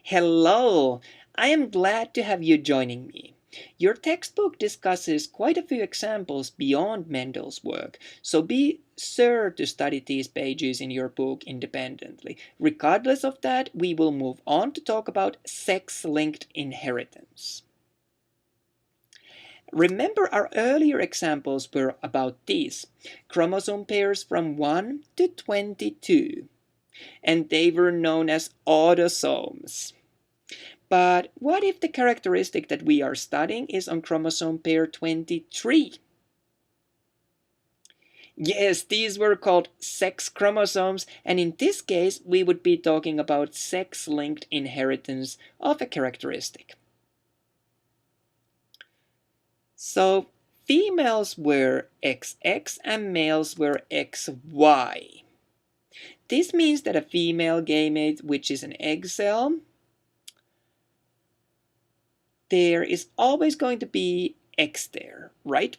Hello! I am glad to have you joining me. Your textbook discusses quite a few examples beyond Mendel's work, so be sure to study these pages in your book independently. Regardless of that, we will move on to talk about sex-linked inheritance. Remember, our earlier examples were about these chromosome pairs from 1 to 22, and they were known as autosomes. But what if the characteristic that we are studying is on chromosome pair 23? Yes, these were called sex chromosomes, and in this case, we would be talking about sex-linked inheritance of a characteristic. So, females were XX and males were XY. This means that a female gamete, which is an egg cell, there is always going to be X there, right?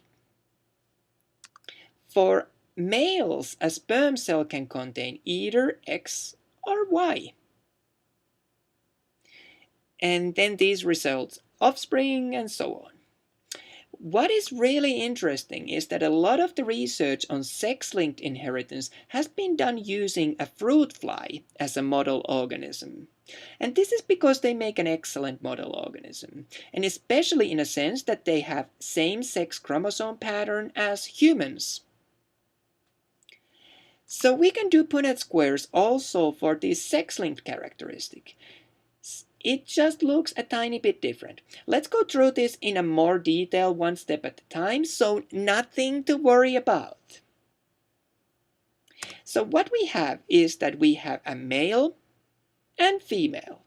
For males, a sperm cell can contain either X or Y. And then these results offspring and so on. What is really interesting is that a lot of the research on sex-linked inheritance has been done using a fruit fly as a model organism. And this is because they make an excellent model organism, and especially in a sense that they have same-sex chromosome pattern as humans. So we can do Punnett squares also for this sex-linked characteristic. It just looks a tiny bit different. Let's go through this in a more detail, one step at a time, so nothing to worry about. So what we have is that we have a male and female.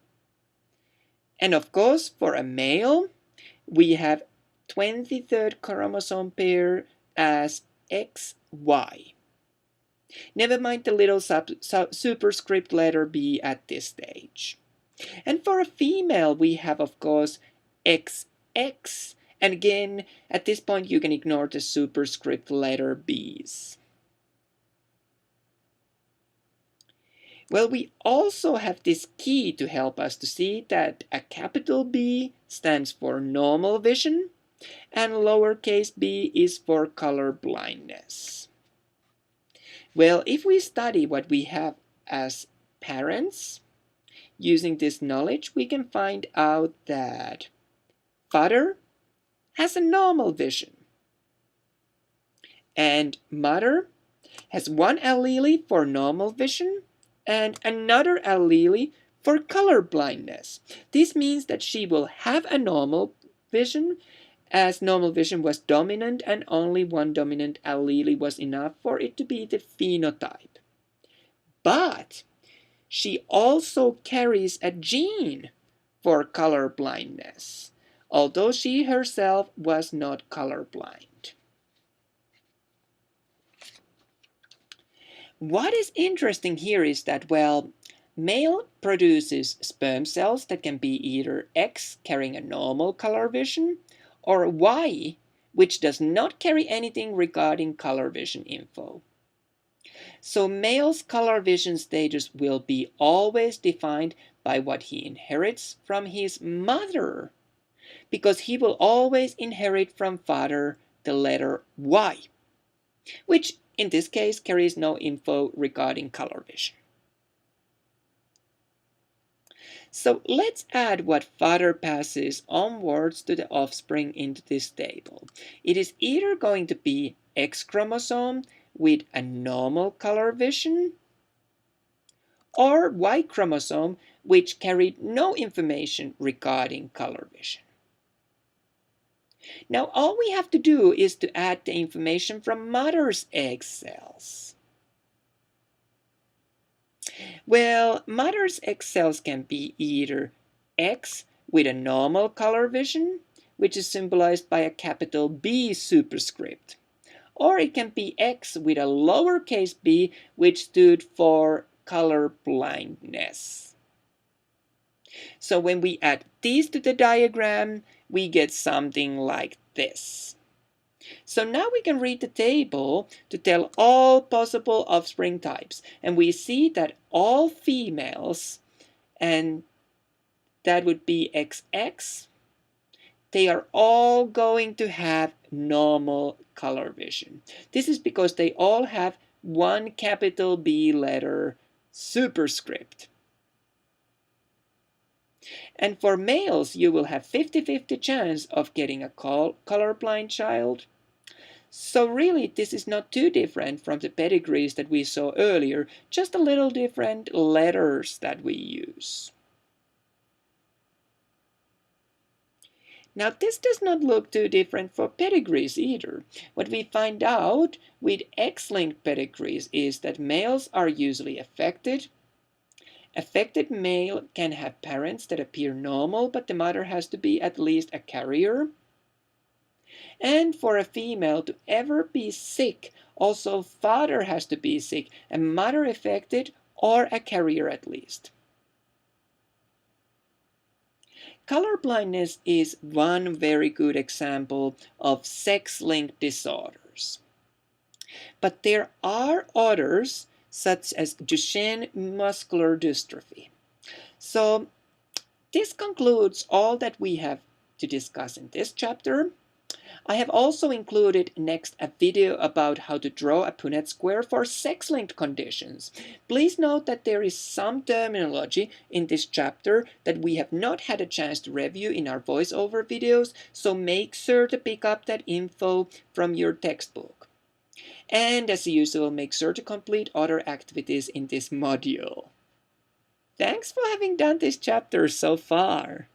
And of course, for a male, we have 23rd chromosome pair as XY. Never mind the little superscript letter B at this stage. And for a female, we have, of course, XX. And again, at this point, you can ignore the superscript letter B's. Well, we also have this key to help us to see that a capital B stands for normal vision, and lowercase b is for color blindness. Well, if we study what we have as parents, using this knowledge, we can find out that father has a normal vision, and mother has one allele for normal vision and another allele for color blindness. This means that she will have a normal vision, as normal vision was dominant and only one dominant allele was enough for it to be the phenotype. But she also carries a gene for color blindness, although she herself was not colorblind. What is interesting here is that, well, male produces sperm cells that can be either X, carrying a normal color vision, or Y, which does not carry anything regarding color vision info. So male's color vision status will be always defined by what he inherits from his mother, because he will always inherit from father the letter Y, which in this case carries no info regarding color vision. So let's add what father passes onwards to the offspring into this table. It is either going to be X chromosome with a normal color vision, or Y chromosome which carried no information regarding color vision. Now all we have to do is to add the information from mother's egg cells. Well, mother's egg cells can be either X with a normal color vision, which is symbolized by a capital B superscript, or it can be X with a lowercase b, which stood for color blindness. So when we add these to the diagram, we get something like this. So now we can read the table to tell all possible offspring types, and we see that all females and that would be XX, they are all going to have normal color vision. This is because they all have one capital B letter superscript. And for males, you will have 50-50 chance of getting a colorblind child. So really, this is not too different from the pedigrees that we saw earlier, just a little different letters that we use. Now, this does not look too different for pedigrees either. What we find out with X-linked pedigrees is that males are usually affected. Affected male can have parents that appear normal, but the mother has to be at least a carrier. And for a female to ever be sick, also father has to be sick, a mother affected, or a carrier at least. Color blindness is one very good example of sex-linked disorders. But there are others, such as Duchenne muscular dystrophy. So this concludes all that we have to discuss in this chapter. I have also included next a video about how to draw a Punnett square for sex-linked conditions. Please note that there is some terminology in this chapter that we have not had a chance to review in our voiceover videos, so make sure to pick up that info from your textbook. And as usual, make sure to complete other activities in this module. Thanks for having done this chapter so far.